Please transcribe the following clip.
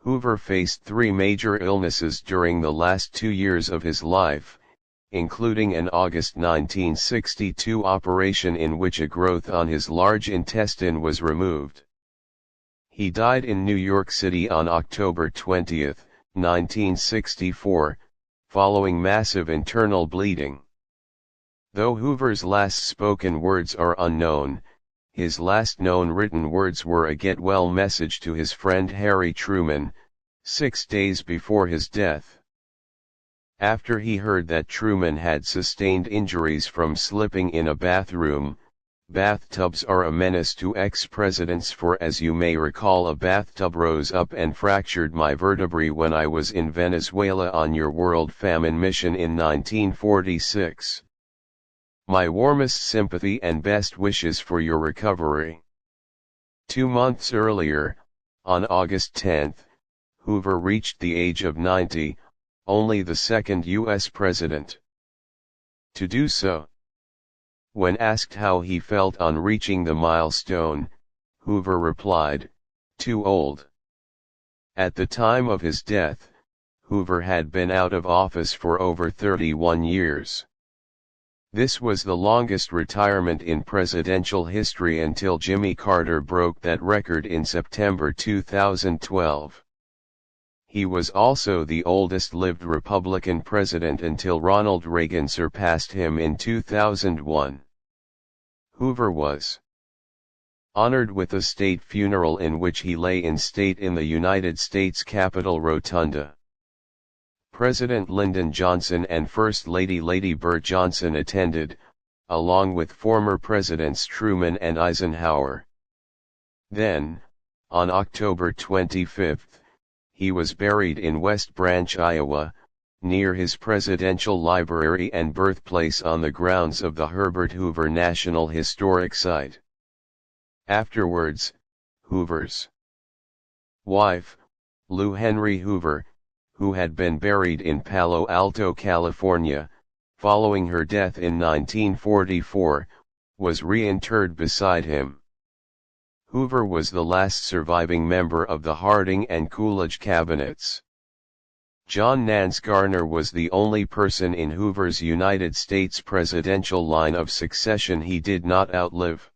Hoover faced 3 major illnesses during the last 2 years of his life, including an August 1962 operation in which a growth on his large intestine was removed. He died in New York City on October 20, 1964, following massive internal bleeding. Though Hoover's last spoken words are unknown, his last known written words were a get well message to his friend Harry Truman, 6 days before his death. After he heard that Truman had sustained injuries from slipping in a bathroom, bathtubs are a menace to ex-presidents, for as you may recall, a bathtub rose up and fractured my vertebrae when I was in Venezuela on your world famine mission in 1946. My warmest sympathy and best wishes for your recovery. 2 months earlier, on August 10, Hoover reached the age of 90, only the second U.S. president to do so. When asked how he felt on reaching the milestone, Hoover replied, "Too old." At the time of his death, Hoover had been out of office for over 31 years. This was the longest retirement in presidential history until Jimmy Carter broke that record in September 2012. He was also the oldest-lived Republican president until Ronald Reagan surpassed him in 2001. Hoover was honored with a state funeral in which he lay in state in the United States Capitol Rotunda. President Lyndon Johnson and First Lady Lady Bird Johnson attended, along with former Presidents Truman and Eisenhower. Then, on October 25, he was buried in West Branch, Iowa, near his presidential library and birthplace on the grounds of the Herbert Hoover National Historic Site. Afterwards, Hoover's wife, Lou Henry Hoover, who had been buried in Palo Alto, California, following her death in 1944, was reinterred beside him. Hoover was the last surviving member of the Harding and Coolidge cabinets. John Nance Garner was the only person in Hoover's United States presidential line of succession he did not outlive.